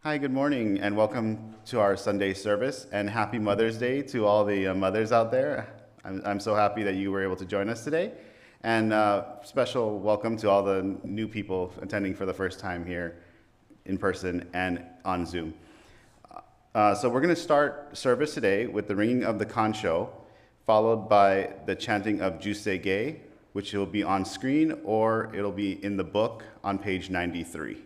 Hi, good morning, and welcome to our Sunday service, and happy Mother's Day to all the mothers out there. I'm so happy that you were able to join us today, and special welcome to all the new people attending for the first time here in person and on Zoom. So we're going to start service today with the ringing of the concho, followed by the chanting of Jusei Gay, which will be on screen or it'll be in the book on page 93.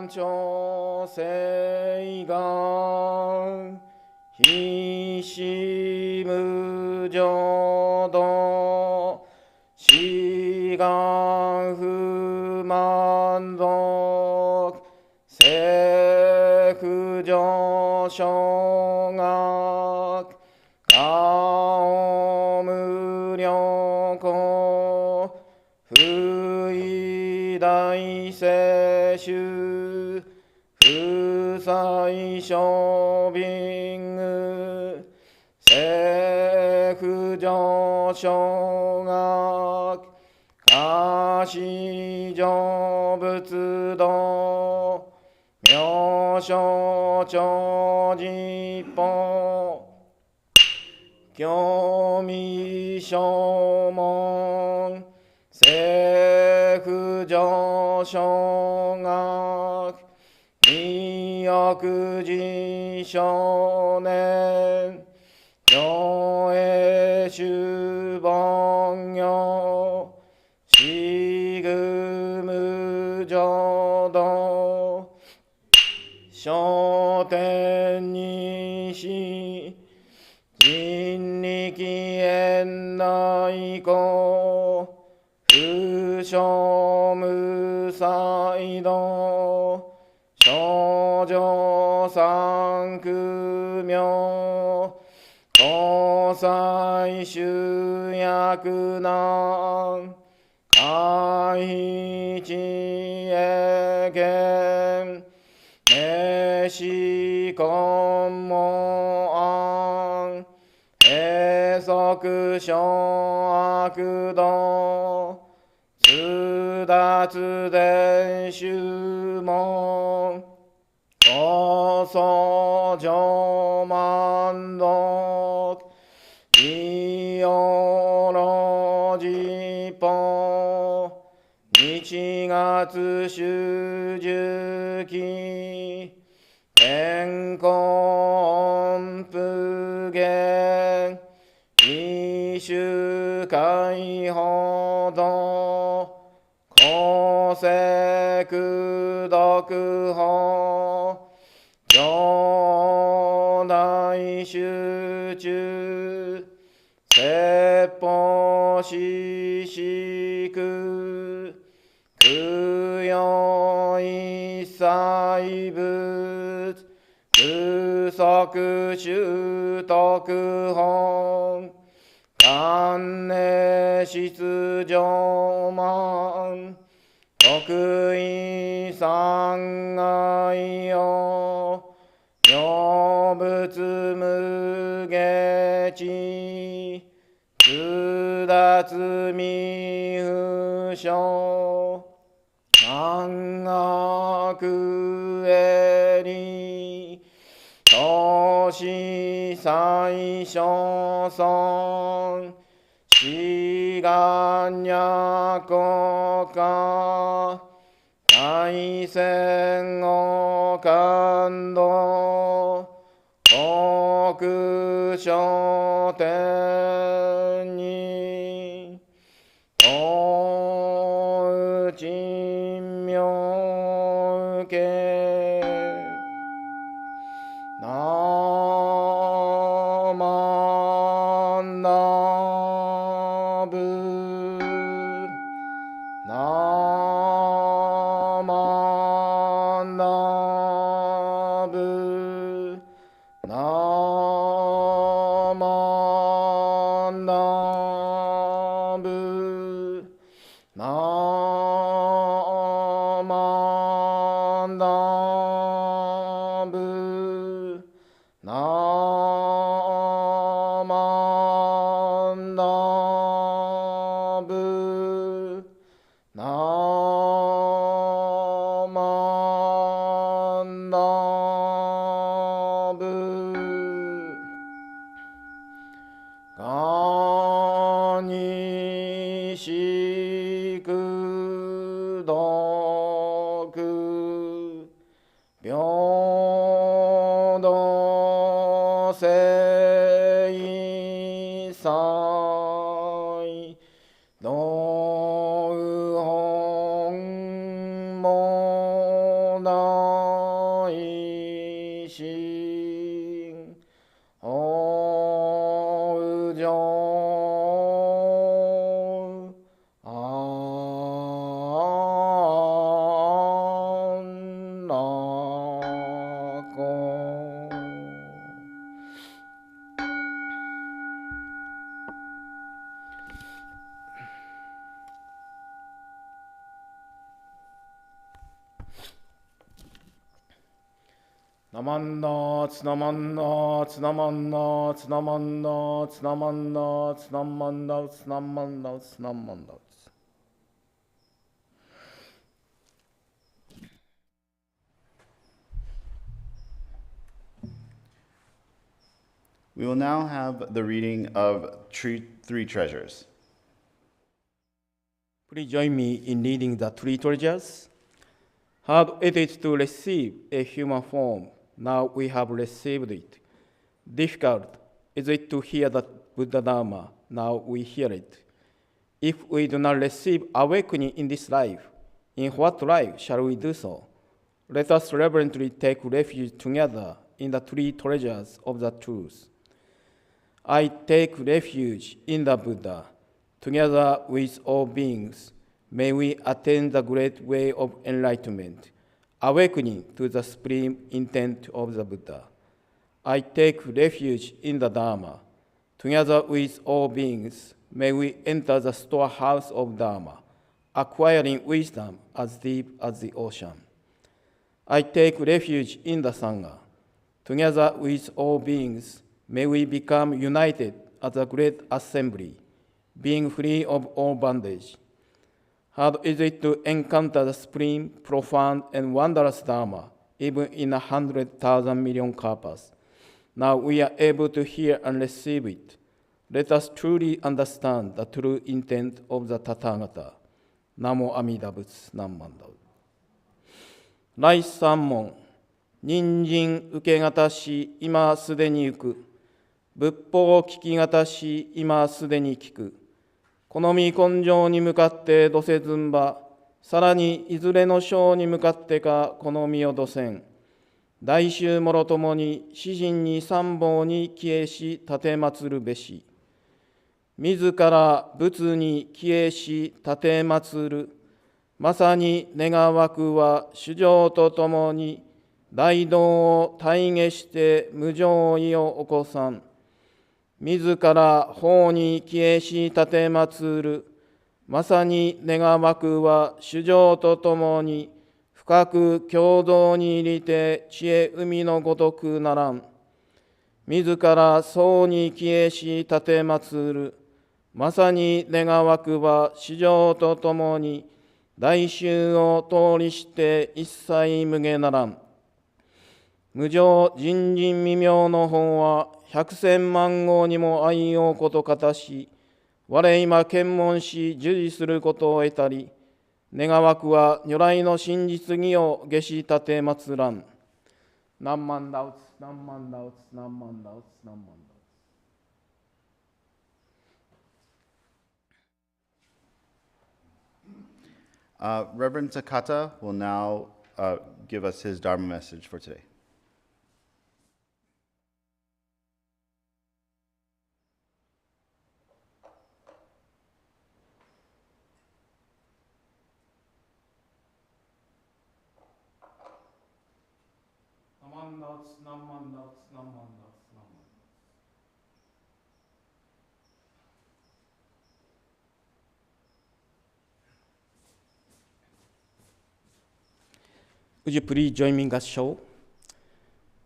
調整願非死無浄土志願不満足政府上昇学顔無量公不意大世主不在小便政府上昇学下士上仏道妙正長実法興味正門政府上昇学二億字少年上映主凡行四愚無浄土昇天にし人力縁内向不書無才道少女三苦名交際集約難回避知恵見名詞根門案閉塞小悪道通達伝修門高僧上満読利用の実法日月修十期健康音符言異種解放道公正功徳法上大集中説法四式供養一切仏具足修徳本観念出上満得意三愛用妙仏無下知通達未不詳三学へり投資最小尊志願若国家大戦を感動国書店に東珍妙受けなまんなぶなまんなぶなまんなぶなまんなぶなまんなぶなまんなぶがにしくどく平等性祭道本もないし法上安楽なまんなつなまんなつなまんなつなまんなつなまんなつなまんなつなまんなつなまんな。We will now have the reading of Three Treasures. Please join me in reading the three treasures. Hard it is to receive a human form. Now we have received it. Difficult is it to hear the Buddha Dharma. Now we hear it. If we do not receive awakening in this life, in what life shall we do so? Let us reverently take refuge together in the three treasures of the truth. I take refuge in the Buddha, together with all beings, may we attain the great way of enlightenment, awakening to the supreme intent of the Buddha. I take refuge in the Dharma. Together with all beings, may we enter the storehouse of Dharma, acquiring wisdom as deep as the ocean. I take refuge in the Sangha. Together with all beings, may we become united as a great assembly, being free of all bondage. Hard is it to encounter the supreme, profound, and wondrous Dharma, even in 100,000 million kalpas. Now we are able to hear and receive it. Let us truly understand the true intent of the Tathagata. Namo Amida Butsu Nammanda. 第三問。人参受けがたし、今すでに行く。仏法聞きがたし、今すでに聞く。好み根性に向かってどせずんば、さらにいずれの章に向かってか好みをどせん。大衆もろともに詩人に三宝に帰依し立て祀るべし。自ら仏に帰依し立て祀る。まさに願わくは主情とともに大道を体現して無常意を起こさん。自ら法に帰依し立て祀る。まさに願わくは主情とともに深く共同に入りて知恵海のごとくならん。自ら僧に帰依し立て祀る。まさに願わくは主情とともに大衆を通りして一切無下ならん。無常人人未明の本は百千万号にも愛用ことかたし、我今検問し受事することを得たり、願わくは如来の真実義を下し立て祀らん。何万打打つ、何万打打つ、何万打打つ、何万打打つ。Reverend Takata will now give us his Dharma message for today. Would you please join me in Gassho?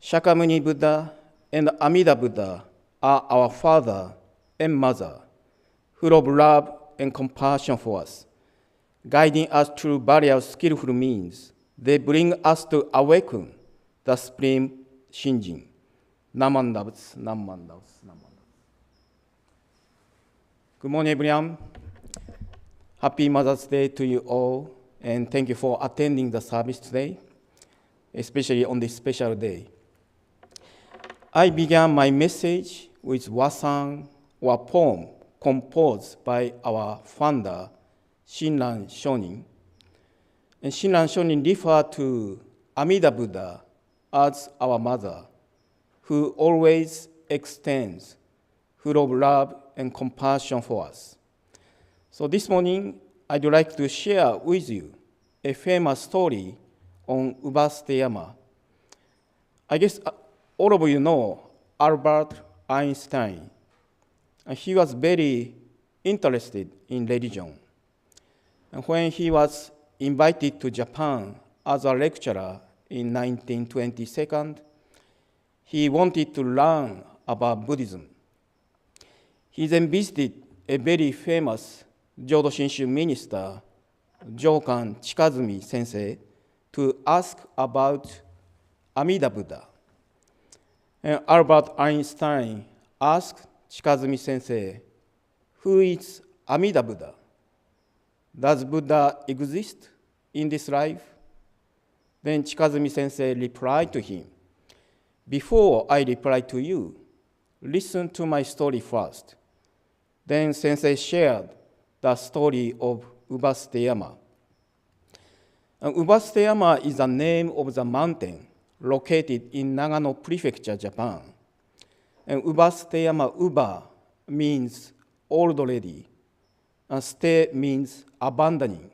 Shakyamuni Buddha and Amida Buddha are our father and mother, full of love and compassion for us, guiding us through various skillful means. They bring us to awaken the supreme Shinjin. Namandabutsu, Namandabutsu, Namandabutsu. Good morning, everyone. Happy Mother's Day to you all, and thank you for attending the service today, especially on this special day. I began my message with wasan, or poem, composed by our founder, Shinran Shonin. And Shinran Shonin referred to Amida Buddha as our mother, who always extends full of love and compassion for us. So this morning, I'd like to share with you a famous story on Ubasuteyama. I guess all of you know Albert Einstein. And he was very interested in religion. And when he was invited to Japan as a lecturer in 1922, he wanted to learn about Buddhism. He then visited a very famous Jodo Shinshu minister, Jokan Chikazumi Sensei, to ask about Amida Buddha. And Albert Einstein asked Chikazumi Sensei, who is Amida Buddha? Does Buddha exist in this life? Then Chikazumi Sensei replied to him, before I reply to you, listen to my story first. Then Sensei shared the story of Ubasuteyama. And Ubasuteyama is the name of the mountain located in Nagano Prefecture, Japan. And Ubasuteyama, Uba means old lady, and Ste means abandoning,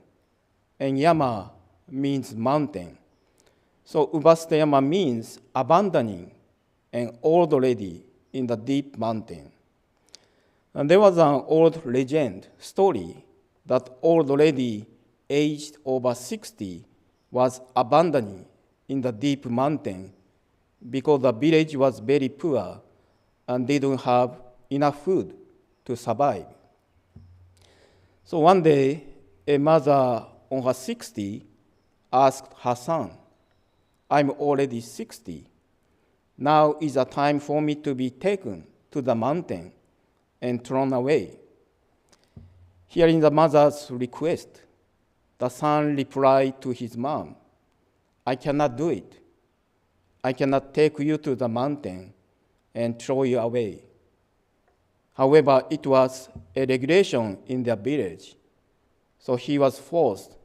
and yama means mountain. So ubaste yama means abandoning an old lady in the deep mountain. And there was an old legend story that old lady aged over 60 was abandoning in the deep mountain because the village was very poor and didn't have enough food to survive. So one day, a mother on her 60 asked her son, "I'm already 60. Now is the time for me to be taken to the mountain and thrown away." Hearing the mother's request, the son replied to his mom, "I cannot do it. I cannot take you to the mountain and throw you away." However, it was a regulation in their village, so he was forced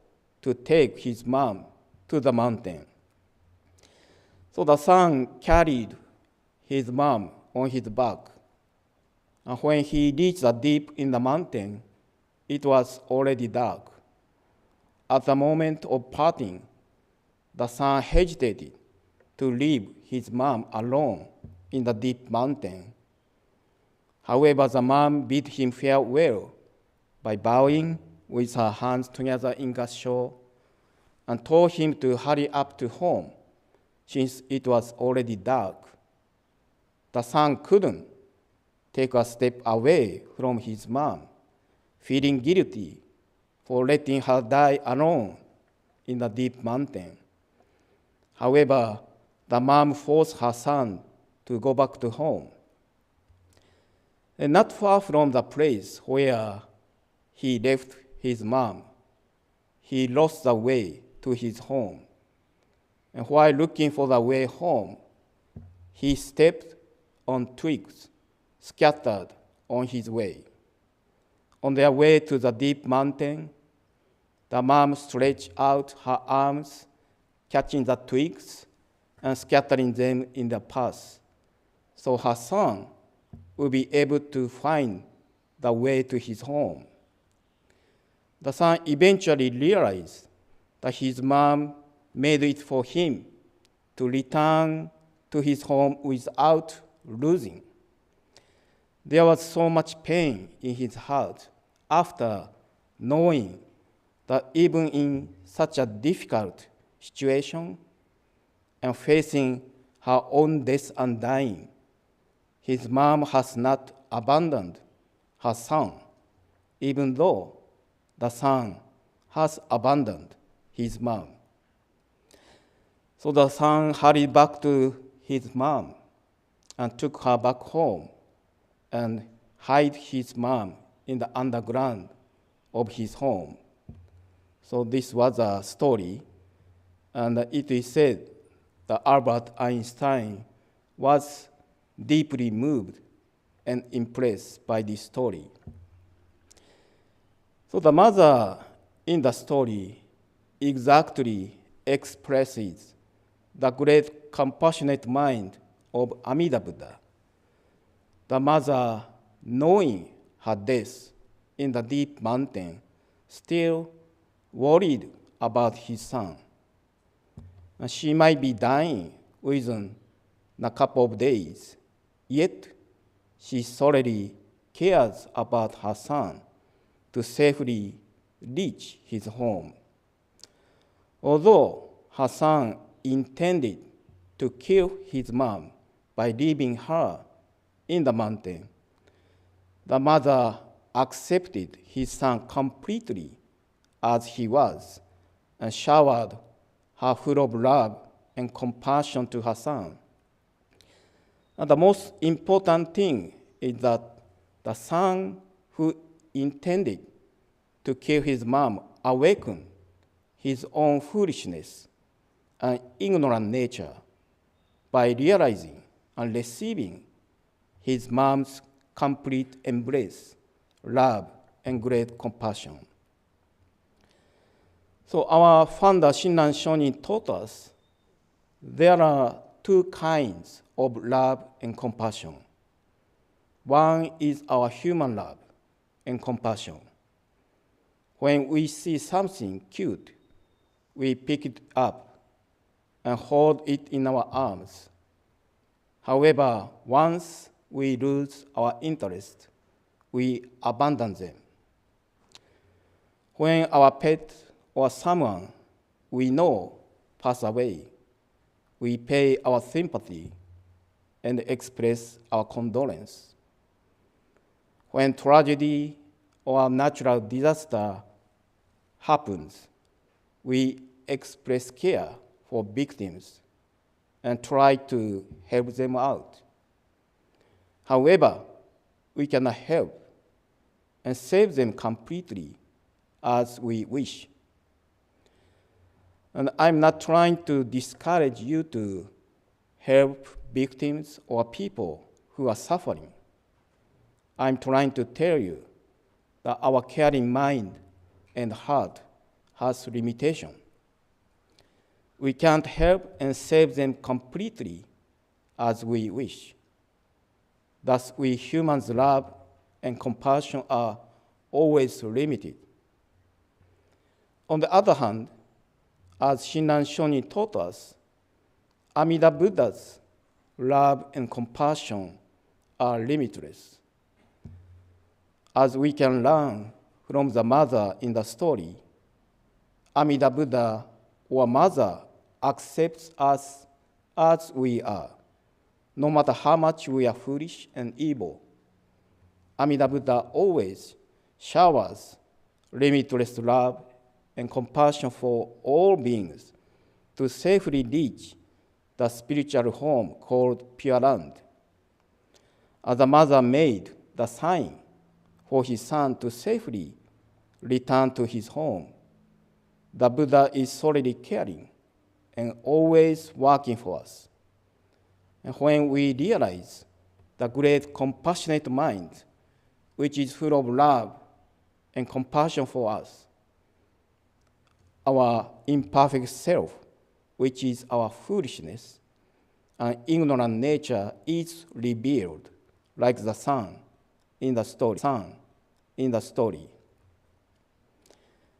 to take his mom to the mountain. So the son carried his mom on his back. And when he reached the deep in the mountain, it was already dark. At the moment of parting, the son hesitated to leave his mom alone in the deep mountain. However, the mom bid him farewell by bowing with her hands together in gashō and told him to hurry up to home since it was already dark. The son couldn't take a step away from his mom, feeling guilty for letting her die alone in the deep mountain. However, the mom forced her son to go back to home. And not far from the place where he left his mom, he lost the way to his home. And while looking for the way home, he stepped on twigs scattered on his way. On their way to the deep mountain, the mom stretched out her arms, catching the twigs and scattering them in the path, so her son would be able to find the way to his home. The son eventually realized that his mom made it for him to return to his home without losing. There was so much pain in his heart after knowing that even in such a difficult situation and facing her own death and dying, his mom has not abandoned her son, even though the son has abandoned his mom. So the son hurried back to his mom and took her back home and hid his mom in the underground of his home. So this was a story, and it is said that Albert Einstein was deeply moved and impressed by this story. So the mother in the story exactly expresses the great compassionate mind of Amida Buddha. The mother, knowing her death in the deep mountain, still worried about his son. And she might be dying within a couple of days, yet she solely cares about her son to safely reach his home. Although her son intended to kill his mom by leaving her in the mountain, the mother accepted his son completely as he was and showered her full of love and compassion to her son. And the most important thing is that the son who intended to kill his mom awakened his own foolishness and ignorant nature by realizing and receiving his mom's complete embrace, love, and great compassion. So our founder, Shinran Shonin, taught us there are two kinds of love and compassion. One is our human love and compassion. When we see something cute, we pick it up and hold it in our arms. However, once we lose our interest, we abandon them. When our pet or someone we know pass away, we pay our sympathy and express our condolence. When tragedy or natural disaster happens, we express care for victims and try to help them out. However, we cannot help and save them completely as we wish. And I'm not trying to discourage you to help victims or people who are suffering. I'm trying to tell you that our caring mind and heart has limitation. We can't help and save them completely as we wish. Thus, we humans' love and compassion are always limited. On the other hand, as Shinran Shonin taught us, Amida Buddha's love and compassion are limitless. As we can learn from the mother in the story, Amida Buddha or mother accepts us as we are, no matter how much we are foolish and evil. Amida Buddha always showers limitless love and compassion for all beings to safely reach the spiritual home called Pure Land. As the mother made the sign for his son to safely return to his home, the Buddha is solely caring and always working for us. And when we realize the great compassionate mind, which is full of love and compassion for us, our imperfect self, which is our foolishness, and ignorant nature is revealed like the sun in the story.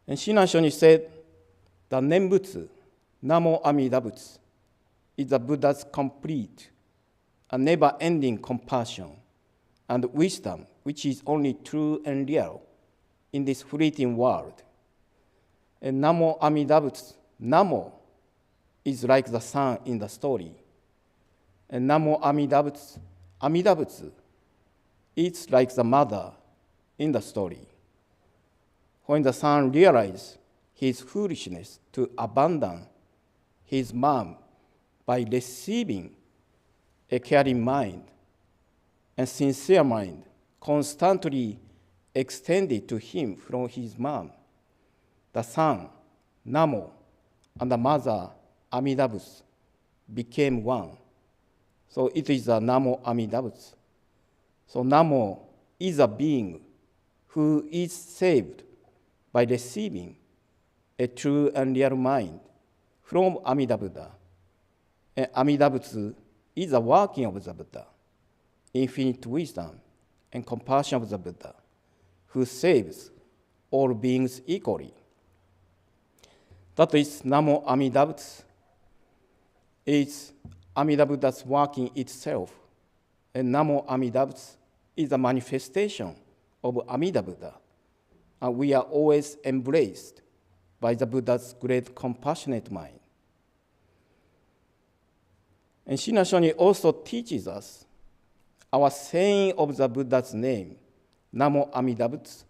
And Shinran Shonin said, the Nembutsu, Namo Amida Butsu, is the Buddha's complete and never-ending compassion and wisdom, which is only true and real in this fleeting world. And Namo Amida Butsu, Namo is like the sun in the story. And Namo Amida Butsu, Amida Butsu, it's like the mother in the story. When the son realized his foolishness to abandon his mom by receiving a caring mind and sincere mind constantly extended to him from his mom, the son, Namo, and the mother, Amida Butsu, became one. So it is the Namo Amida Butsu. So Namo is a being who is saved by receiving a true and real mind from Amida Buddha. And Amida Butsu is a working of the Buddha, infinite wisdom and compassion of the Buddha, who saves all beings equally. That is Namo Amida Butsu. It's Amida Buddha's working itself. And Namo Amida Butsu is a manifestation of Amida Buddha. And we are always embraced by the Buddha's great compassionate mind. And Shinran Shonin also teaches us our saying of the Buddha's name, Namo Amida Butsu,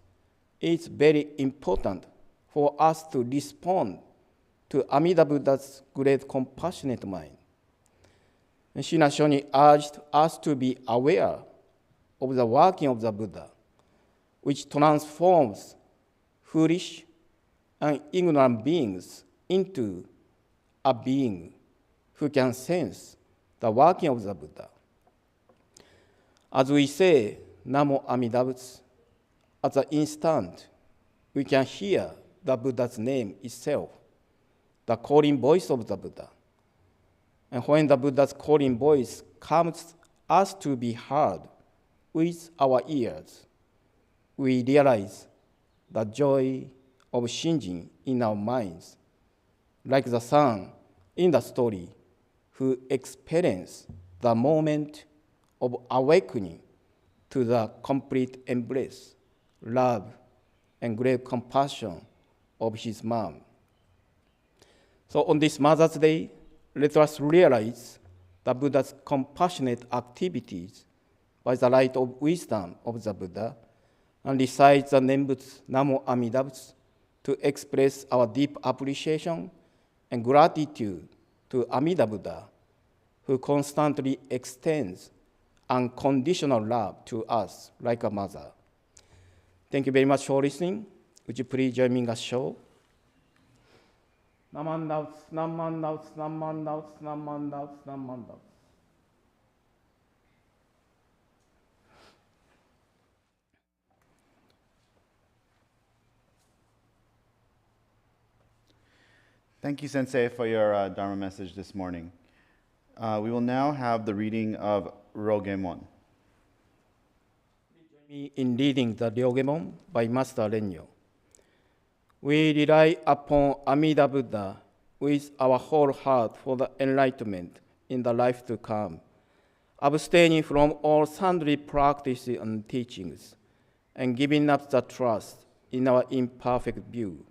is very important for us to respond to Amida Buddha's great compassionate mind. And Shinran Shonin urged us to be aware of the working of the Buddha, which transforms foolish and ignorant beings into a being who can sense the working of the Buddha. As we say Namo Amida Butsu, at the instant we can hear the Buddha's name itself, the calling voice of the Buddha. And when the Buddha's calling voice comes us to be heard with our ears, we realize the joy of Shinjin in our minds, like the son in the story who experienced the moment of awakening to the complete embrace, love, and great compassion of his mom. So on this Mother's Day, let us realize the Buddha's compassionate activities by the light of wisdom of the Buddha and recite the Nembutsu Namo Amida Butsu to express our deep appreciation and gratitude to Amida Buddha, who constantly extends unconditional love to us like a mother. Thank you very much for listening. Would you please join me in a show? Namandauts, namandauts, namandauts, namandauts, namandauts. Thank you, Sensei, for your Dharma message this morning. We will now have the reading of Rogemon. Join me in reading the Ryogemon by Master Renyo. We rely upon Amida Buddha with our whole heart for the enlightenment in the life to come, abstaining from all sundry practices and teachings, and giving up the trust in our imperfect view.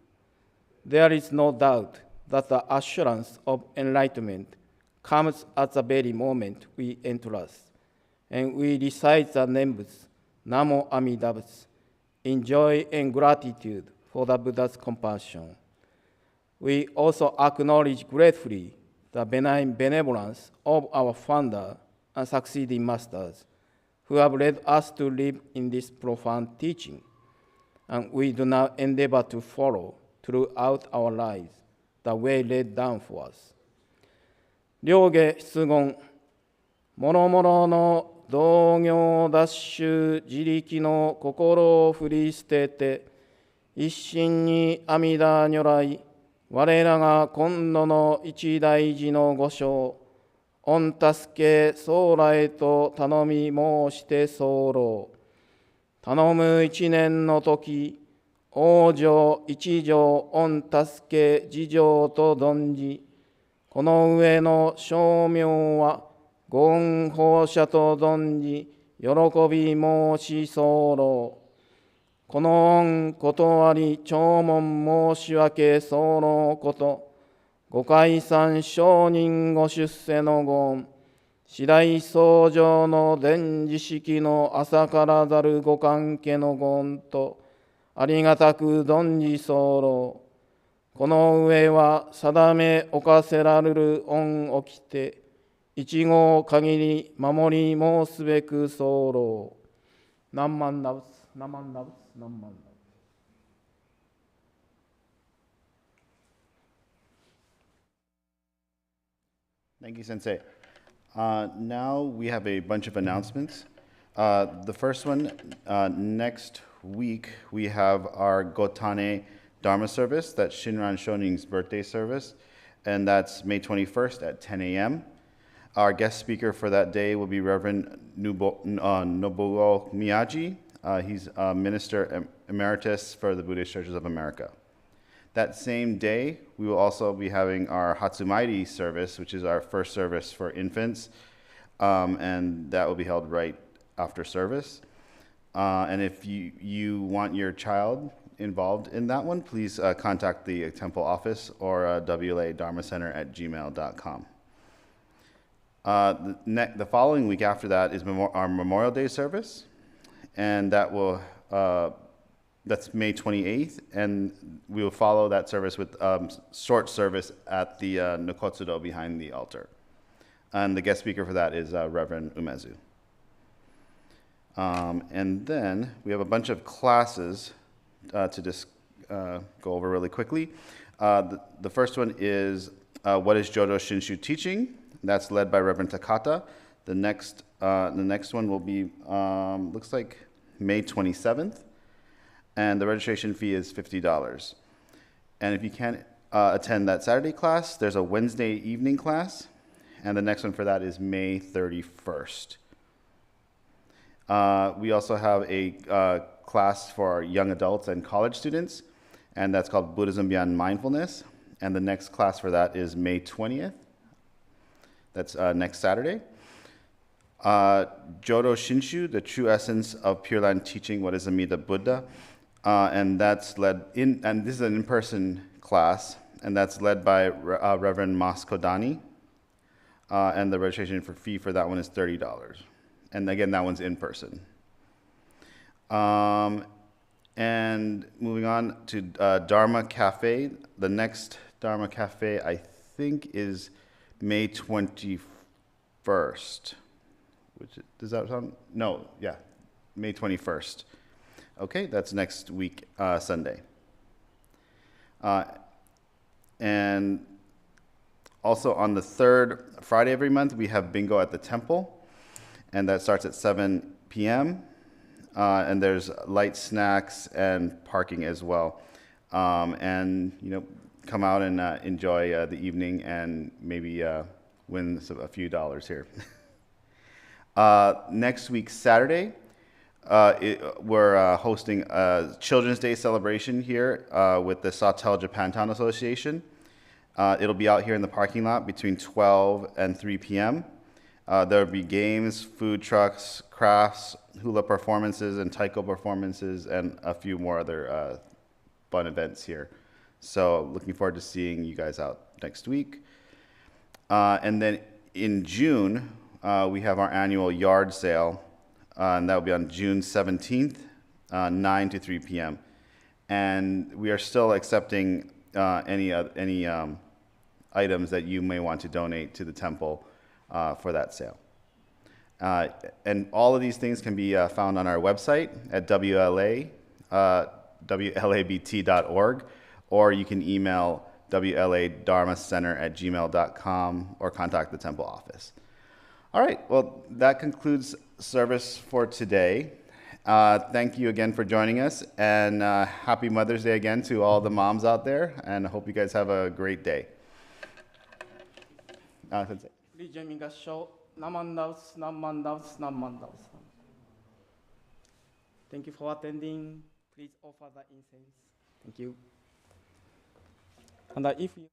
There is no doubt that the assurance of enlightenment comes at the very moment we entrust, and we recite the Nembutsu Namo Amida Butsu in joy and gratitude for the Buddha's compassion. We also acknowledge gratefully the benign benevolence of our founder and succeeding masters who have led us to live in this profound teaching, and we do now endeavor to follow throughout our lives the way laid down for us. 両下質言、もろもろの同業脱臭自力の心を振り捨てて、一心に阿弥陀如来、我らが今度の一大事の御所、御助け将来と頼み申して候。頼む一年の時、往生一条御助け事情と存じ、この上の称名は、ご恩報者と存じ、喜び申し候。この恩断り弔問申し分け候こと、ご解散承認ご出世のご恩、次第相乗の伝示式の朝からざるご関係のご恩と、ありがたく存じ候。この上は定めおかせられる恩をきて、一号限り守り申すべく候。何万ダブス、何万ダブス、何万ダブス。Thank you, Sensei. Now we have a bunch of announcements. The first one, next week, we have our Gotane Dharma service, that's Shinran Shonin's birthday service, and that's May 21st at 10 a.m. Our guest speaker for that day will be Reverend Nobuo Miyaji. He's a Minister Emeritus for the Buddhist Churches of America. That same day, we will also be having our Hatsumairi service, which is our first service for infants, and that will be held right after service. And if you want your child involved in that one, please contact the temple office or WLADharmacenter@gmail.com. The following week after that is our Memorial Day service, and that's May 28th, and we will follow that service with short service at the Nokotsudo behind the altar. And the guest speaker for that is Reverend Umezu. And then we have a bunch of classes to just go over really quickly. The first one is What is Jodo Shinshu Teaching? That's led by Reverend Takata. The next one will be, looks like May 27th, and the registration fee is $50. And if you can't attend that Saturday class, there's a Wednesday evening class, and the next one for that is May 31st. We also have a class for young adults and college students, and that's called Buddhism Beyond Mindfulness. And the next class for that is May 20th. That's next Saturday. Jodo Shinshu, the true essence of Pure Land teaching, what is Amida Buddha, and that's and this is an in-person class, and that's led by Reverend Mas Kodani, and the registration fee for that one is $30, and again, that one's in person. And moving on to Dharma Cafe, the next Dharma Cafe I think is May 21st. Does that sound? No, yeah, May 21st. Okay, that's next week, Sunday. And also on the third Friday every month, we have bingo at the temple, and that starts at 7 p.m. And there's light snacks and parking as well. And, come out and enjoy the evening and maybe win a few dollars here. Next week, Saturday, we're hosting a Children's Day celebration here with the Sawtell Japantown Association. It'll be out here in the parking lot between 12 and 3 p.m. There'll be games, food trucks, crafts, hula performances, and taiko performances, and a few more other fun events here. So looking forward to seeing you guys out next week. And then in June, we have our annual yard sale, and that will be on June 17th, 9 to 3 p.m. And we are still accepting any items that you may want to donate to the temple for that sale. And all of these things can be found on our website at WLABT.org, or you can email wladharmacenter@gmail.com or contact the temple office. All right, well, that concludes service for today. Thank you again for joining us, and happy Mother's Day again to all the moms out there, and I hope you guys have a great day. Please join me in Gasho. Namandaus, Namandaus, Namandaus. Thank you for attending. Please offer the incense. Thank you. And if you